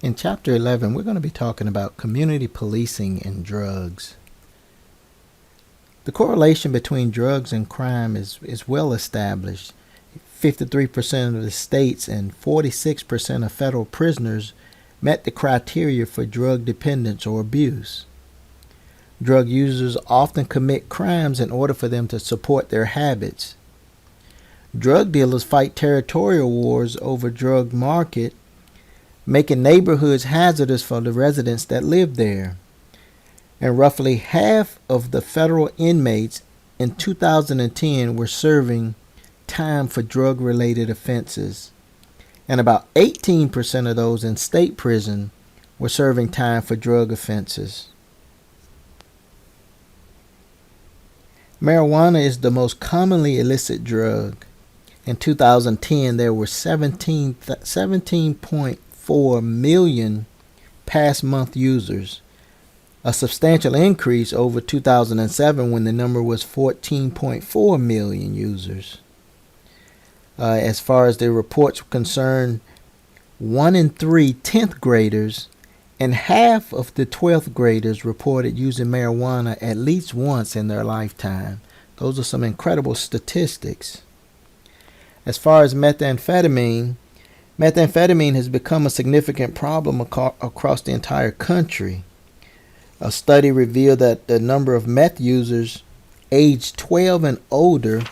In Chapter 11, we're going to be talking about community policing and drugs. The correlation between drugs and crime is well established. 53% of the states and 46% of federal prisoners met the criteria for drug dependence or abuse. Drug users often commit crimes in order for them to support their habits. Drug dealers fight territorial wars over drug market, making neighborhoods hazardous for the residents that live there. And roughly half of the federal inmates in 2010 were serving time for drug-related offenses. And about 18% of those in state prison were serving time for drug offenses. Marijuana is the most commonly illicit drug. In 2010, there were 17.4 million past month users, a substantial increase over 2007 when the number was 14.4 million users. As far as the reports concern, 1 in 3 10th graders and half of the 12th graders reported using marijuana at least once in their lifetime. Those are some incredible statistics. As far as methamphetamine has become a significant problem across the entire country. A study revealed that the number of meth users aged 12 and older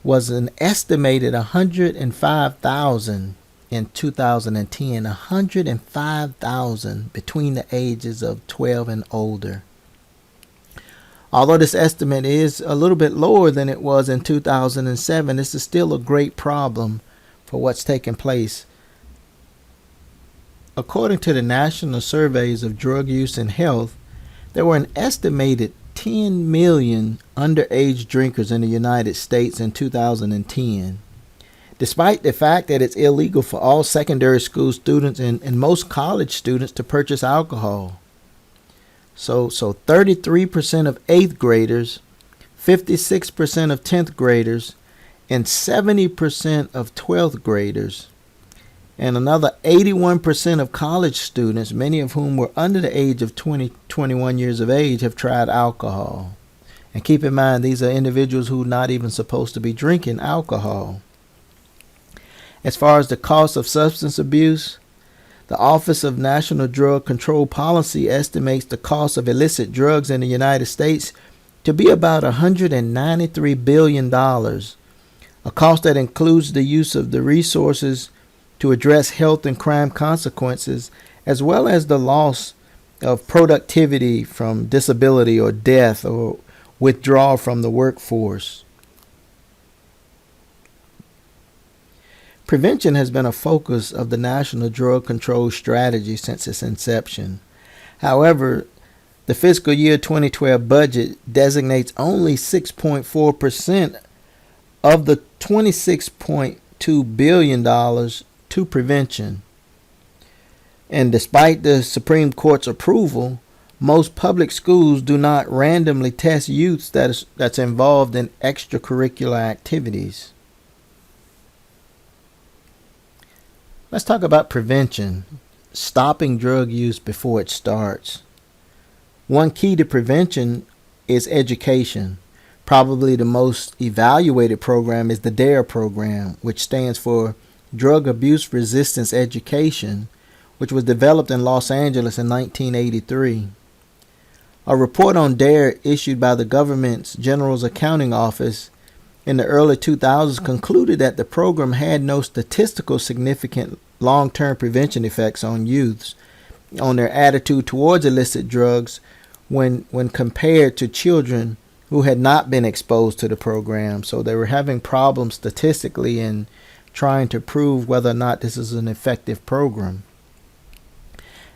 was an estimated 105,000 in 2010, 105,000 between the ages of 12 and older. Although this estimate is a little bit lower than it was in 2007, this is still a great problem for what's taking place. According to the National Surveys of Drug Use and Health, there were an estimated 10 million underage drinkers in the United States in 2010. Despite the fact that it's illegal for all secondary school students and most college students to purchase alcohol. So 33% of 8th graders, 56% of 10th graders, and 70% of 12th graders, and another 81% of college students, many of whom were under the age of 21 years of age, have tried alcohol. And keep in mind, these are individuals who are not even supposed to be drinking alcohol. As far as the cost of substance abuse, the Office of National Drug Control Policy estimates the cost of illicit drugs in the United States to be about $193 billion, a cost that includes the use of the resources to address health and crime consequences, as well as the loss of productivity from disability or death or withdrawal from the workforce. Prevention has been a focus of the National Drug Control Strategy since its inception. However, the fiscal year 2012 budget designates only 6.4% of the $26.2 billion to prevention. And despite the Supreme Court's approval, most public schools do not randomly test youths that's involved in extracurricular activities. Let's talk about prevention, stopping drug use before it starts. One key to prevention is education. Probably the most evaluated program is the DARE program, which stands for Drug Abuse Resistance Education, which was developed in Los Angeles in 1983. A report on DARE issued by the government's General's Accounting Office in the early 2000s concluded that the program had no statistical significant long-term prevention effects on youths, on their attitude towards illicit drugs when compared to children who had not been exposed to the program. So they were having problems statistically in trying to prove whether or not this is an effective program.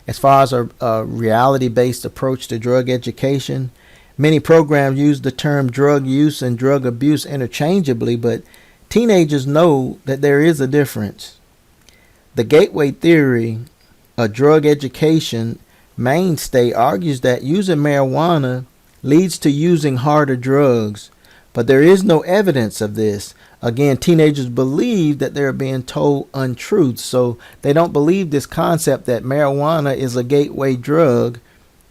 As far as a reality-based approach to drug education, many programs use the term drug use and drug abuse interchangeably, but teenagers know that there is a difference. The gateway theory, a drug education mainstay, argues that using marijuana leads to using harder drugs, But there is no evidence of this. Again, teenagers believe that they're being told untruths, so they don't believe this concept that marijuana is a gateway drug,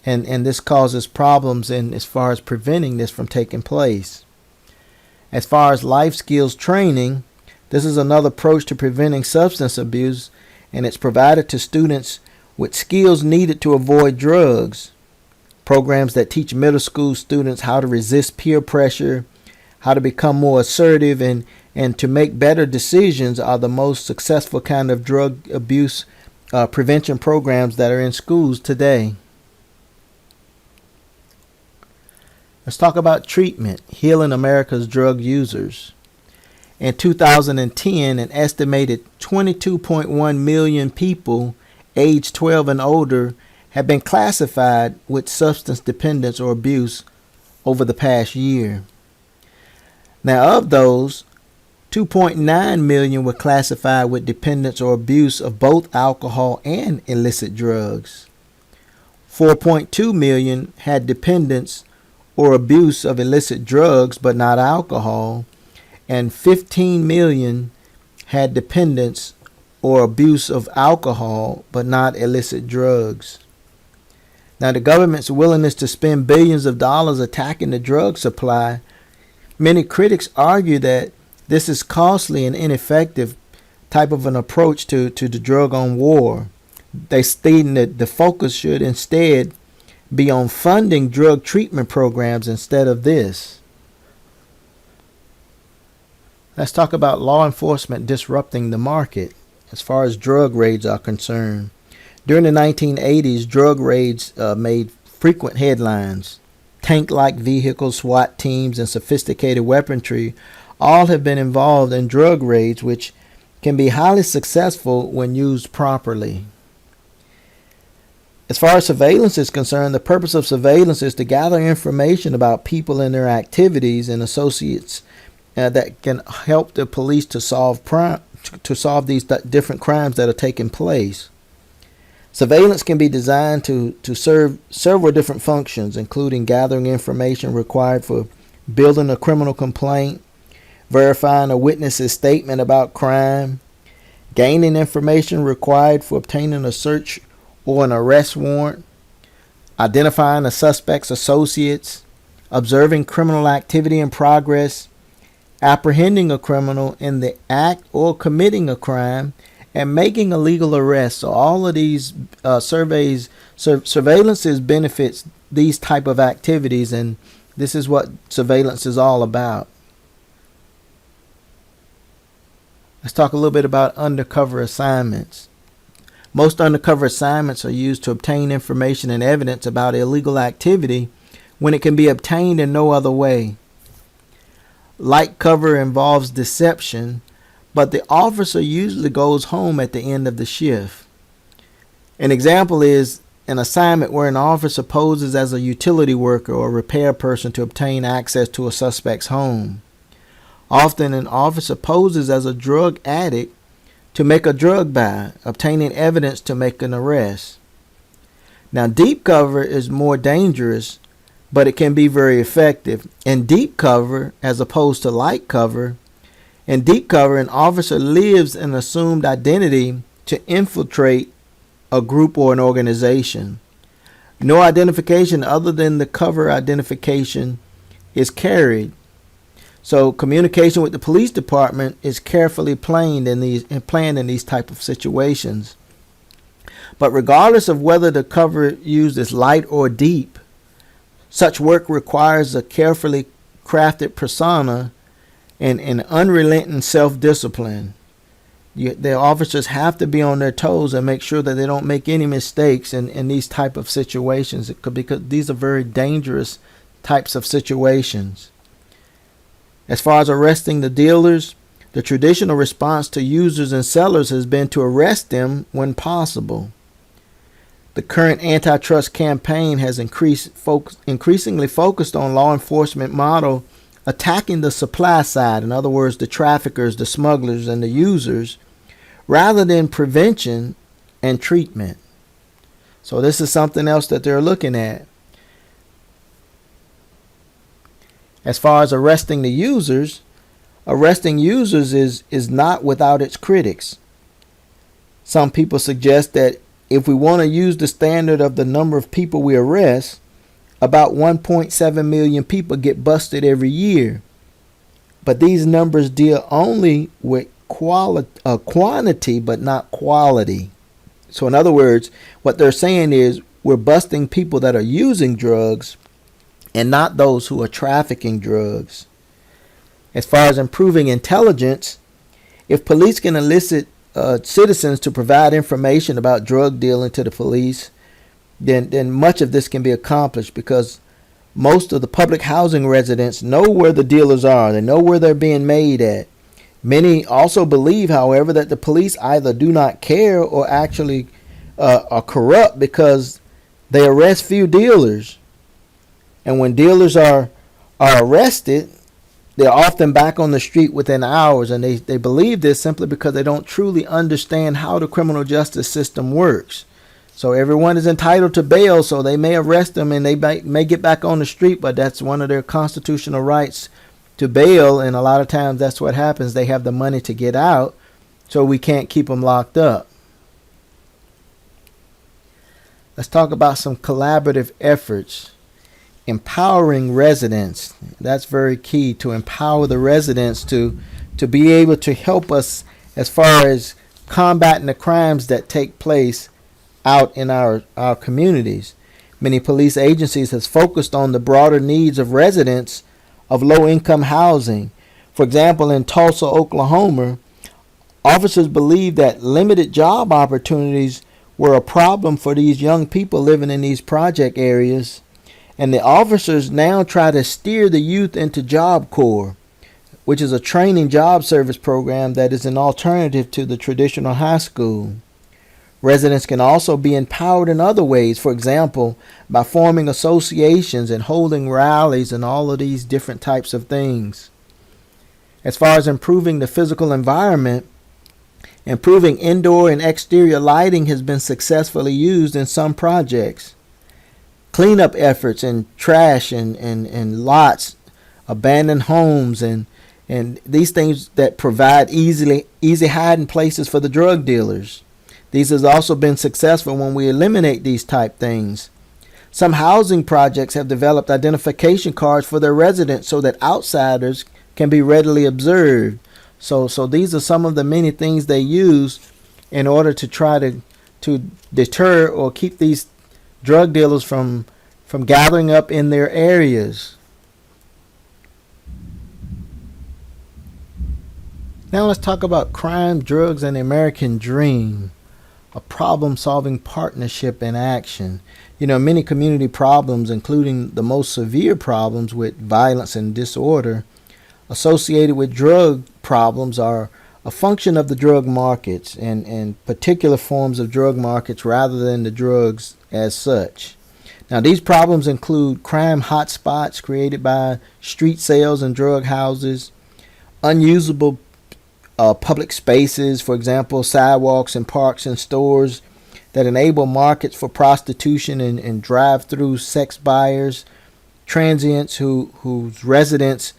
and this causes problems in as far as preventing this from taking place. As far as life skills training, this is another approach to preventing substance abuse, and it's provided to students with skills needed to avoid drugs. Programs that teach middle school students how to resist peer pressure, how to become more assertive, and to make better decisions are the most successful kind of drug abuse prevention programs that are in schools today. Let's talk about treatment, healing America's drug users. In 2010, an estimated 22.1 million people aged 12 and older have been classified with substance dependence or abuse over the past year. Now, of those, 2.9 million were classified with dependence or abuse of both alcohol and illicit drugs. 4.2 million had dependence or abuse of illicit drugs but not alcohol, and 15 million had dependence or abuse of alcohol but not illicit drugs. Now, the government's willingness to spend billions of dollars attacking the drug supply, many critics argue that this is costly and ineffective type of an approach to the drug on war. They stating that the focus should instead be on funding drug treatment programs instead of this. Let's talk about law enforcement disrupting the market as far as drug raids are concerned. During the 1980s, drug raids made frequent headlines. Tank-like vehicles, SWAT teams, and sophisticated weaponry all have been involved in drug raids, which can be highly successful when used properly. As far as surveillance is concerned, the purpose of surveillance is to gather information about people and their activities and associates that can help the police to solve these different crimes that are taking place. Surveillance can be designed to serve several different functions, including gathering information required for building a criminal complaint, verifying a witness's statement about crime, gaining information required for obtaining a search or an arrest warrant, identifying a suspect's associates, observing criminal activity in progress, apprehending a criminal in the act or committing a crime, and making a legal arrest. So all of these surveillance benefits these type of activities, and this is what surveillance is all about. Let's talk a little bit about undercover assignments. Most undercover assignments are used to obtain information and evidence about illegal activity when it can be obtained in no other way. Light cover involves deception, but the officer usually goes home at the end of the shift. An example is an assignment where an officer poses as a utility worker or repair person to obtain access to a suspect's home. Often an officer poses as a drug addict to make a drug buy, obtaining evidence to make an arrest. Now, deep cover is more dangerous, but it can be very effective. In deep cover, as opposed to light cover, in deep cover, an officer lives an assumed identity to infiltrate a group or an organization. No identification other than the cover identification is carried. So communication with the police department is carefully planned in these type of situations. But regardless of whether the cover used is light or deep, such work requires a carefully crafted persona and unrelenting self-discipline. The officers have to be on their toes and make sure that they don't make any mistakes in these type of situations, because these are very dangerous types of situations. As far as arresting the dealers, the traditional response to users and sellers has been to arrest them when possible. The current antitrust campaign has increasingly focused on law enforcement model attacking the supply side, in other words, the traffickers, the smugglers, and the users, rather than prevention and treatment. So this is something else that they're looking at. As far as arresting users is not without its critics. Some people suggest that if we want to use the standard of the number of people we arrest, about 1.7 million people get busted every year. But these numbers deal only with quantity, but not quality. So in other words, what they're saying is we're busting people that are using drugs and not those who are trafficking drugs. As far as improving intelligence, if police can elicit citizens to provide information about drug dealing to the police, then much of this can be accomplished, because most of the public housing residents know where the dealers are. They know where they're being made at. Many also believe, however, that the police either do not care or actually are corrupt, because they arrest few dealers. And when dealers are arrested, they're often back on the street within hours. And they believe this simply because they don't truly understand how the criminal justice system works. So everyone is entitled to bail, so they may arrest them and they may get back on the street, but that's one of their constitutional rights, to bail. And a lot of times that's what happens. They have the money to get out, so we can't keep them locked up. Let's talk about some collaborative efforts. Empowering residents. That's very key, to empower the residents to be able to help us as far as combating the crimes that take place out in our communities. Many police agencies have focused on the broader needs of residents of low-income housing. For example, in Tulsa, Oklahoma, officers believed that limited job opportunities were a problem for these young people living in these project areas, and the officers now try to steer the youth into Job Corps, which is a training job service program that is an alternative to the traditional high school. Residents can also be empowered in other ways, for example, by forming associations and holding rallies and all of these different types of things. As far as improving the physical environment, improving indoor and exterior lighting has been successfully used in some projects. Cleanup efforts and trash and lots, abandoned homes, and these things that provide easy hiding places for the drug dealers. These has also been successful when we eliminate these type things. Some housing projects have developed identification cards for their residents so that outsiders can be readily observed. So these are some of the many things they use in order to try to deter or keep these drug dealers from gathering up in their areas. Now let's talk about crime, drugs, and the American dream. A problem-solving partnership in action. Many community problems, including the most severe problems with violence and disorder associated with drug problems, are a function of the drug markets and particular forms of drug markets rather than the drugs as such. Now, these problems include crime hotspots created by street sales and drug houses, unusable public spaces, for example, sidewalks and parks and stores that enable markets for prostitution and drive-through sex buyers, transients whose residents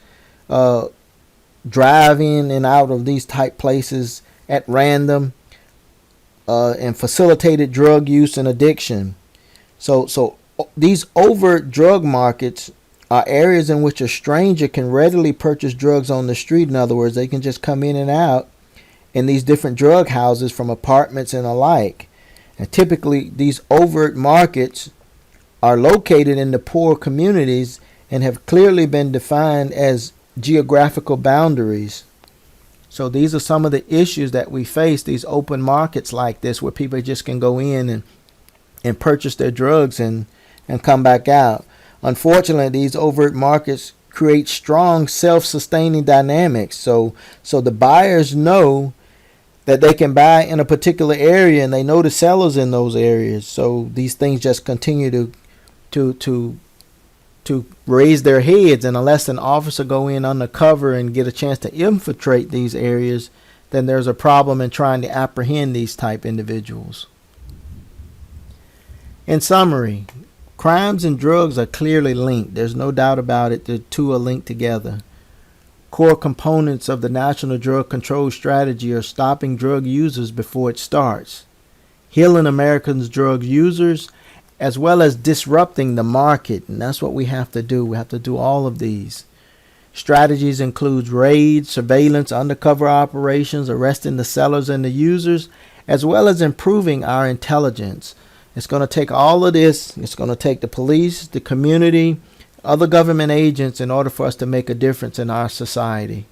drive in and out of these type places at random, and facilitated drug use and addiction. So these overt drug markets are areas in which a stranger can readily purchase drugs on the street. In other words, they can just come in and out in these different drug houses from apartments and alike. And typically, these overt markets are located in the poor communities and have clearly been defined as geographical boundaries. So these are some of the issues that we face, these open markets like this, where people just can go in and purchase their drugs and come back out. Unfortunately, these overt markets create strong self-sustaining dynamics. So the buyers know that they can buy in a particular area, and they know the sellers in those areas. So these things just continue to raise their heads, and unless an officer go in undercover and get a chance to infiltrate these areas, then there's a problem in trying to apprehend these type individuals. In summary, Crimes and drugs are clearly linked. There's no doubt about it. The two are linked together. Core components of the National Drug Control Strategy are stopping drug users before it starts, healing Americans' drug users, as well as disrupting the market. And that's what we have to do. We have to do all of these. Strategies include raids, surveillance, undercover operations, arresting the sellers and the users, as well as improving our intelligence. It's going to take all of this. It's going to take the police, the community, other government agents in order for us to make a difference in our society.